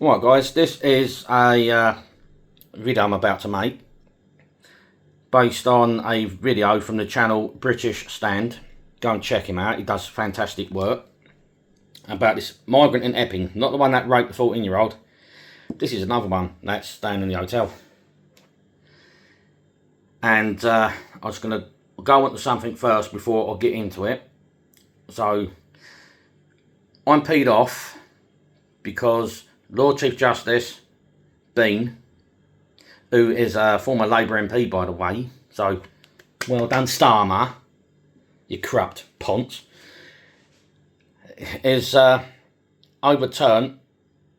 Right guys, this is a video I'm about to make based on a video from the channel British Stand. Go and check him out, he does fantastic work. About this migrant in Epping, not the one that raped the 14-year-old. This is another one that's staying in the hotel. And I was going to go on to something first before I get into it. So, I'm peed off because Lord Chief Justice Bean, who is a former Labour MP by the way, so well done Starmer, you corrupt pont, is overturned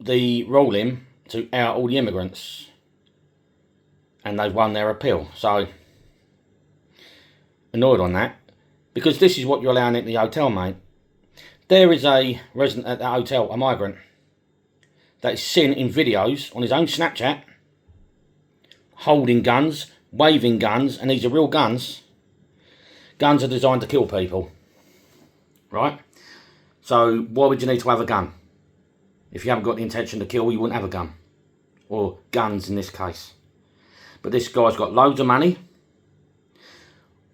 the ruling to out all the immigrants, and they've won their appeal. So annoyed on that, because this is what you're allowing at the hotel, mate. There is a resident at the hotel, a migrant, that is seen in videos on his own Snapchat holding guns, waving guns, and these are real guns. Guns are designed to kill people, right? So why would you need to have a gun? If you haven't got the intention to kill, you wouldn't have a gun, or guns in this case. But this guy's got loads of money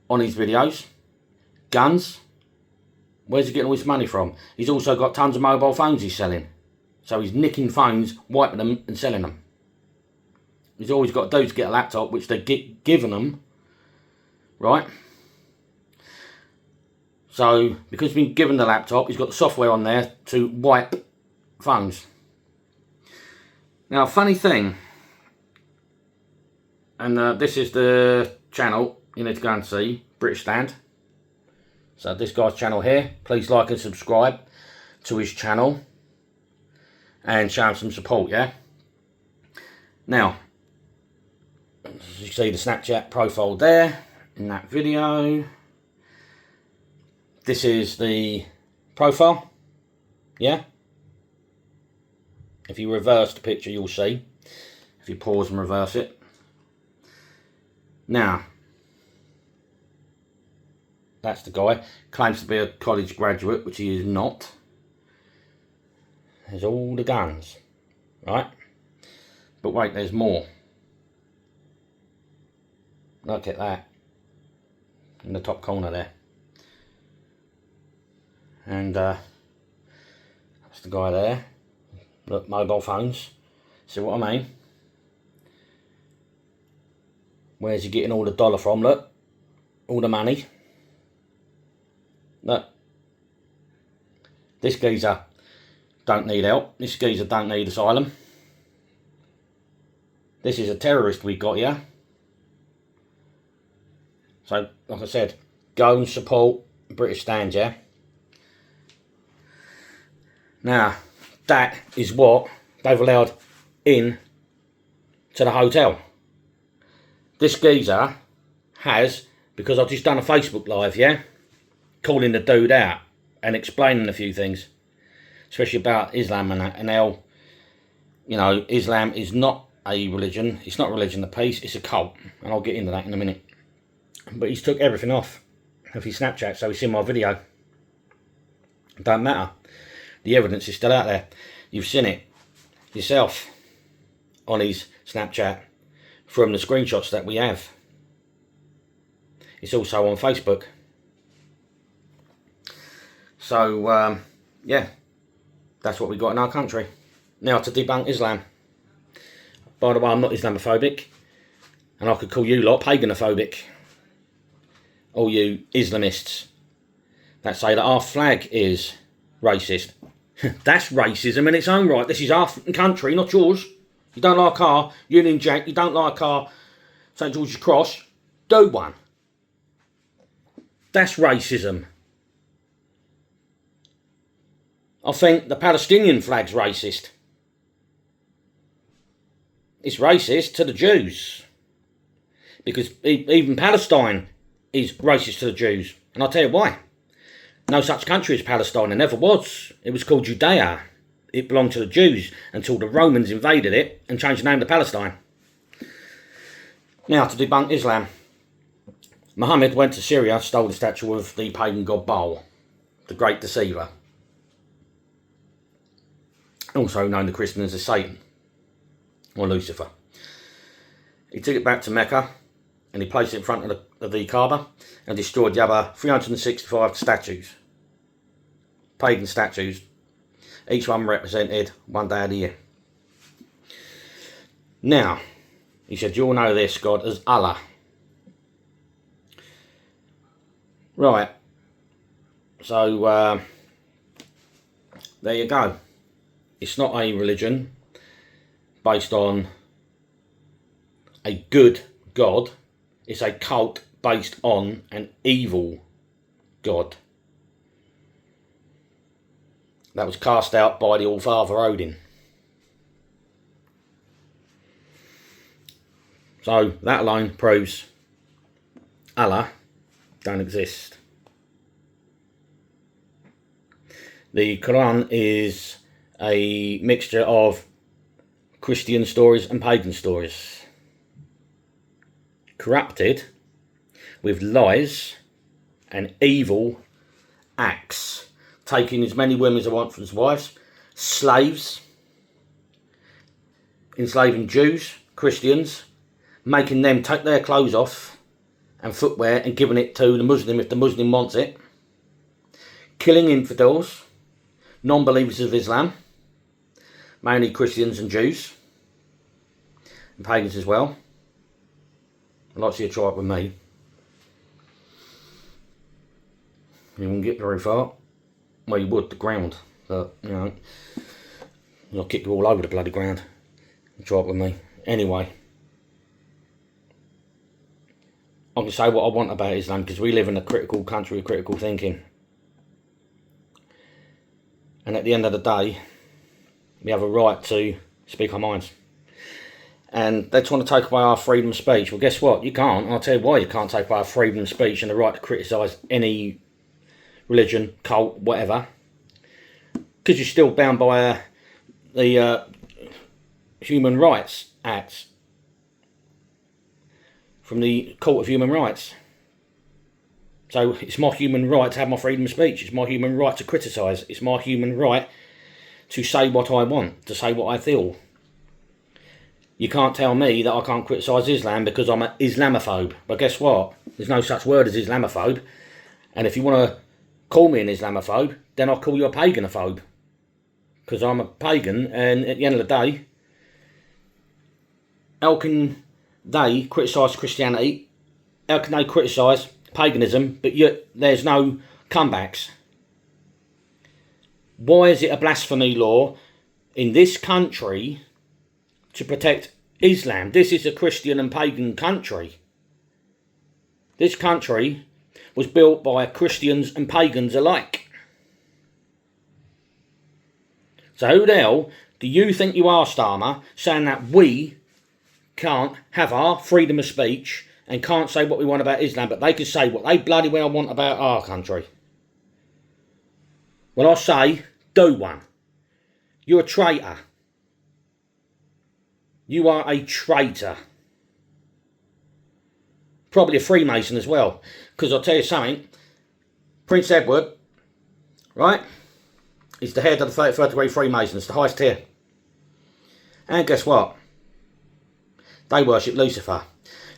on his videos, guns. Where's he getting all his money from? He's also got tons of mobile phones he's selling. So he's nicking phones, wiping them and selling them. He's always got to do to get a laptop, which they're giving them, right? So because he's been given the laptop, he's got the software on there to wipe phones. Now, funny thing, and this is the channel you need to go and see, British Stand. So this guy's channel here, please like and subscribe to his channel and show him some support, yeah? Now, as you see the Snapchat profile there in that video. This is the profile, yeah? If you reverse the picture, you'll see. If you pause and reverse it. Now, that's the guy. Claims to be a college graduate, which he is not. There's all the guns, right? But wait, there's more. Look at that. In the top corner there. And that's the guy there. Look, mobile phones. See what I mean? Where's he getting all the dollar from? Look. All the money. Look. This geezer don't need help. This geezer don't need asylum. This is a terrorist we got here. So, like I said, go and support British Stand, yeah? Now, that is what they've allowed in to the hotel. This geezer has, because I've just done a Facebook Live, yeah? Calling the dude out and explaining a few things. Especially about Islam and that, and how, you know, Islam is not a religion. It's not a religion of peace, it's a cult. And I'll get into that in a minute. But he's took everything off of his Snapchat, so he's seen my video. It don't matter. The evidence is still out there. You've seen it yourself on his Snapchat from the screenshots that we have. It's also on Facebook. So, yeah. That's what we got in our country. Now to debunk Islam. By the way, I'm not Islamophobic. And I could call you lot paganophobic. All you Islamists that say that our flag is racist. That's racism in its own right. This is our country, not yours. You don't like our Union Jack, you don't like our St. George's Cross, do one. That's racism. I think the Palestinian flag's racist. It's racist to the Jews. Because even Palestine is racist to the Jews. And I'll tell you why. No such country as Palestine. There never was. It was called Judea. It belonged to the Jews until the Romans invaded it and changed the name to Palestine. Now to debunk Islam. Muhammad went to Syria, stole the statue of the pagan god Baal, the great deceiver. also known to Christians as Satan or Lucifer. He took it back to Mecca and he placed it in front of the Kaaba and destroyed the other 365 statues, pagan statues. Each one represented one day of the year. Now, he said, you all know this God as Allah. Right. So, there you go. It's not a religion based on a good God. It's a cult based on an evil God that was cast out by the All-Father Odin. So that alone proves Allah don't exist. The Quran is a mixture of Christian stories and pagan stories, corrupted with lies and evil acts, taking as many women as they want as wives, slaves, enslaving Jews, Christians, making them take their clothes off and footwear and giving it to the Muslim if the Muslim wants it, killing infidels, non-believers of Islam, mainly Christians and Jews, and pagans as well. I'd like to see you try it with me. You wouldn't get very far. Well, you would, the ground, but, you know, I'll kick you all over the bloody ground. Try it with me. Anyway, I can say what I want about Islam because we live in a critical country with critical thinking. And at the end of the day, we have a right to speak our minds. And they're trying to take away our freedom of speech. Well, guess what? You can't. And I'll tell you why you can't take away our freedom of speech and the right to criticise any religion, cult, whatever. Because you're still bound by the Human Rights Act from the Court of Human Rights. So it's my human right to have my freedom of speech. It's my human right to criticise. It's my human right to say what I want, to say what I feel. You can't tell me that I can't criticise Islam because I'm an Islamophobe. But guess what? There's no such word as Islamophobe. And if you want to call me an Islamophobe, then I'll call you a paganophobe. Because I'm a pagan, and at the end of the day, how can they criticise Christianity? How can they criticise paganism, but yet there's no comebacks? Why is it a blasphemy law in this country to protect Islam? This is a Christian and pagan country. This country was built by Christians and pagans alike. So who the hell do you think you are, Starmer, saying that we can't have our freedom of speech and can't say what we want about Islam, but they can say what they bloody well want about our country? Well, I say, do one. You're a traitor. You are a traitor. Probably a Freemason as well. Because I'll tell you something, Prince Edward, right, is the head of the 33rd degree Freemasons, the highest tier. And guess what? They worship Lucifer.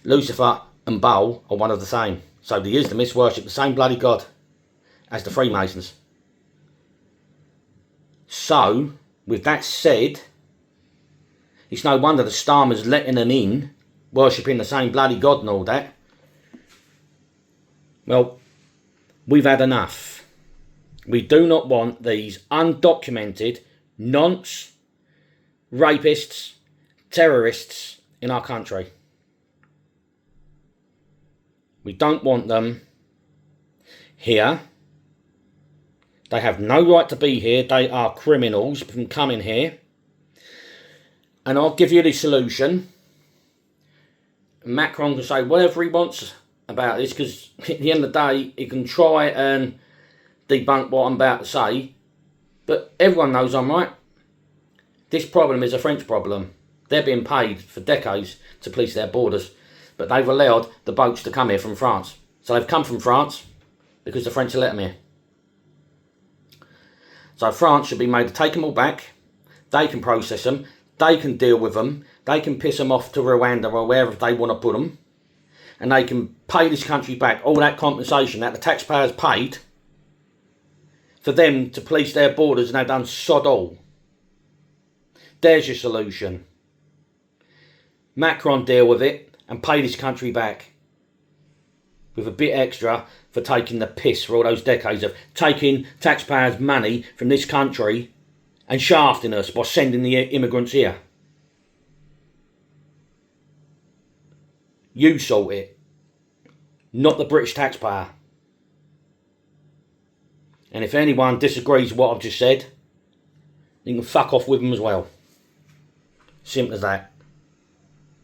Lucifer and Baal are one of the same. So the Islamists worship the same bloody God as the Freemasons. So, with that said, it's no wonder the Starmer's letting them in, worshipping the same bloody God and all that. Well, we've had enough. We do not want these undocumented nonce, rapists, terrorists in our country. We don't want them here. They have no right to be here. They are criminals from coming here. And I'll give you the solution. Macron can say whatever he wants about this, because at the end of the day, he can try and debunk what I'm about to say. But everyone knows I'm right. This problem is a French problem. They're being paid for decades to police their borders, but they've allowed the boats to come here from France. So they've come from France because the French have let them here. So France should be made to take them all back, They can process them. They can deal with them. They can piss them off to Rwanda or wherever they want to put them. And they can pay this country back all that compensation that the taxpayers paid for them to police their borders, and they've done sod all. There's your solution. Macron deal with it and pay this country back with a bit extra for taking the piss for all those decades of taking taxpayers' money from this country and shafting us by sending the immigrants here. You sort it, not the British taxpayer. And if anyone disagrees with what I've just said, you can fuck off with them as well. Simple as that.